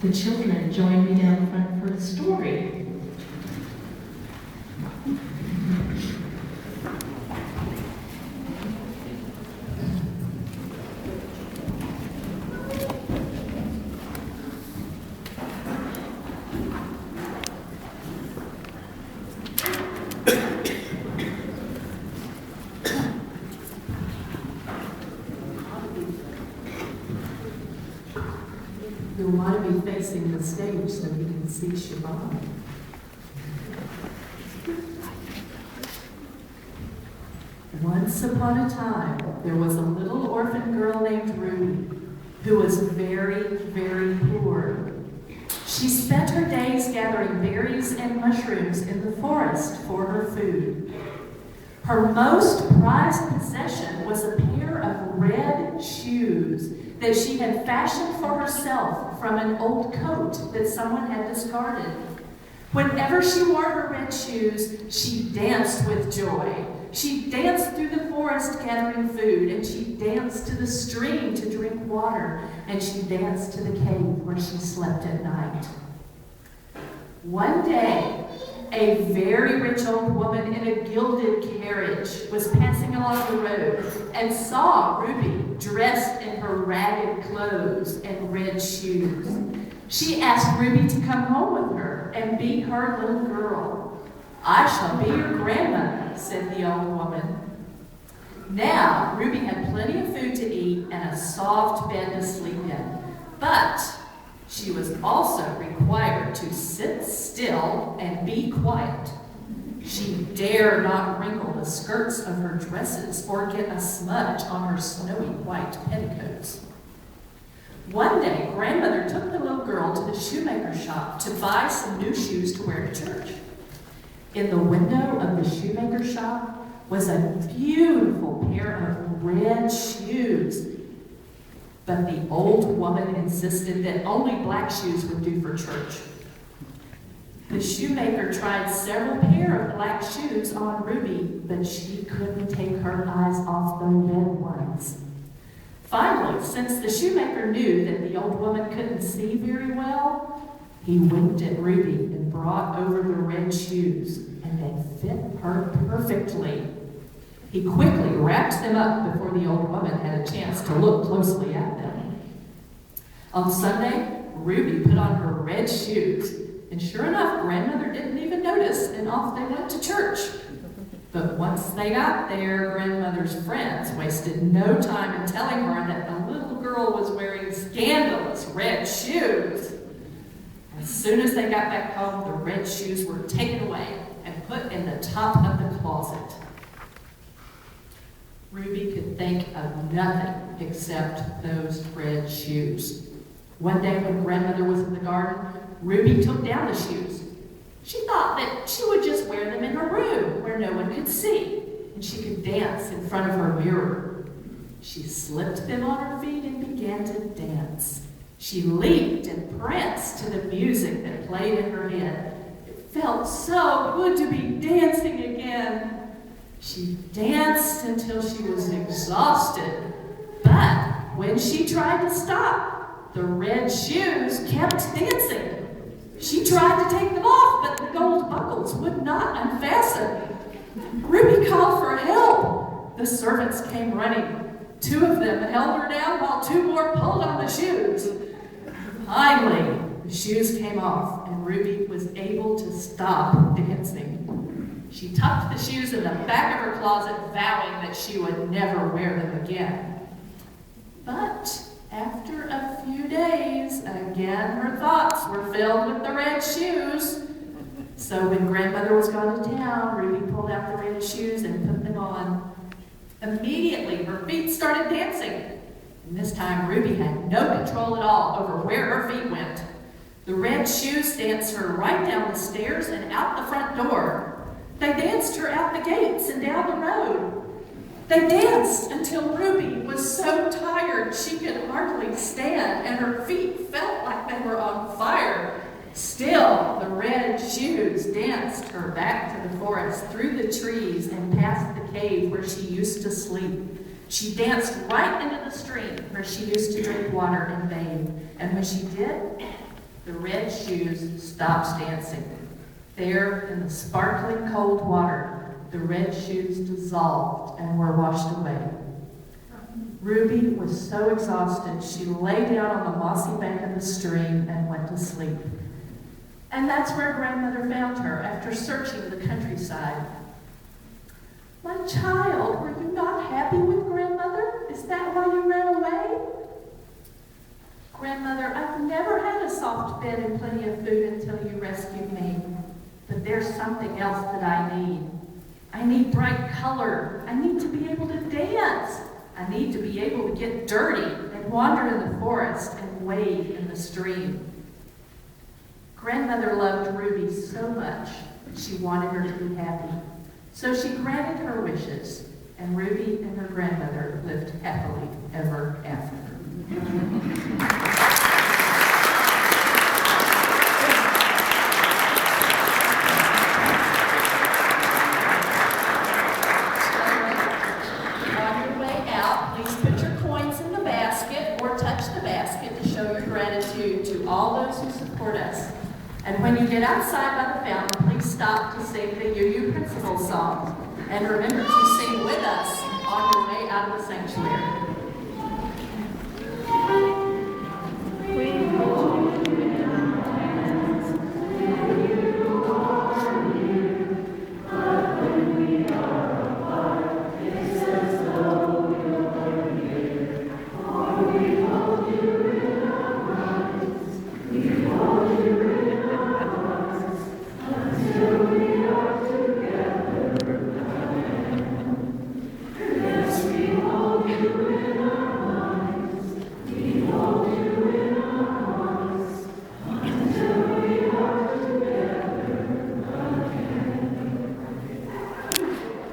The children join me down front for the story. You'll want to be facing the stage so you can see Siobhan. Once upon a time, there was a little orphan girl named Ruby who was very, very poor. She spent her days gathering berries and mushrooms in the forest for her food. Her most prized possession was a pair of red shoes that she had fashioned for herself from an old coat that someone had discarded. Whenever she wore her red shoes, she danced with joy. She danced through the forest gathering food, and she danced to the stream to drink water, and she danced to the cave where she slept at night. One day, a very rich old woman in a gilded carriage was passing along the road and saw Ruby dressed in her ragged clothes and red shoes. She asked Ruby to come home with her and be her little girl. "I shall be your grandmother," said the old woman. Now, Ruby had plenty of food to eat and a soft bed to sleep in, but she was also required to sit still and be quiet. She dare not wrinkle the skirts of her dresses or get a smudge on her snowy white petticoats. One day, Grandmother took the little girl to the shoemaker's shop to buy some new shoes to wear to church. In the window of the shoemaker's shop was a beautiful pair of red shoes. But the old woman insisted that only black shoes would do for church. The shoemaker tried several pairs of black shoes on Ruby, but she couldn't take her eyes off the red ones. Finally, since the shoemaker knew that the old woman couldn't see very well, he winked at Ruby and brought over the red shoes, and they fit her perfectly. He quickly wrapped them up before the old woman had a chance to look closely at them. On Sunday, Ruby put on her red shoes, and sure enough, Grandmother didn't even notice, and off they went to church. But once they got there, Grandmother's friends wasted no time in telling her that the little girl was wearing scandalous red shoes. As soon as they got back home, the red shoes were taken away and put in the top of the closet. Ruby could think of nothing except those red shoes. One day when Grandmother was in the garden, Ruby took down the shoes. She thought that she would just wear them in her room where no one could see, and she could dance in front of her mirror. She slipped them on her feet and began to dance. She leaped and pranced to the music that played in her head. It felt so good to be dancing again. She danced until she was exhausted, but when she tried to stop, the red shoes kept dancing. She tried to take them off, but the gold buckles would not unfasten. Ruby called for help. The servants came running. 2 of them held her down while 2 more pulled on the shoes. Finally, the shoes came off, and Ruby was able to stop dancing. She tucked the shoes in the back of her closet, vowing that she would never wear them again. But after a few days, again her thoughts were filled with the red shoes. So when Grandmother was gone to town, Ruby pulled out the red shoes and put them on. Immediately, her feet started dancing. And this time, Ruby had no control at all over where her feet went. The red shoes danced her right down the stairs and out the front door. They danced her out the gates and down the road. They danced until Ruby was so tired she could hardly stand, and her feet felt like they were on fire. Still, the red shoes danced her back to the forest, through the trees, and past the cave where she used to sleep. She danced right into the stream where she used to drink water and bathe. And when she did, the red shoes stopped dancing. There, in the sparkling cold water, the red shoes dissolved and were washed away. Ruby was so exhausted, she lay down on the mossy bank of the stream and went to sleep. And that's where Grandmother found her after searching the countryside. "My child, were you not happy with Grandmother? Is that why you ran away?" "Grandmother, I've never had a soft bed and plenty of food until you rescued me. But there's something else that I need. I need bright color. I need to be able to dance. I need to be able to get dirty and wander in the forest and wade in the stream." Grandmother loved Ruby so much, she wanted her to be happy. So she granted her wishes, and Ruby and her grandmother lived happily ever after. On your way out, please put your coins in the basket or touch the basket to show your gratitude to all those who support us. And when you get outside by the fountain, please stop to sing the UU Principal song. And remember to sing with us on your way out of the sanctuary.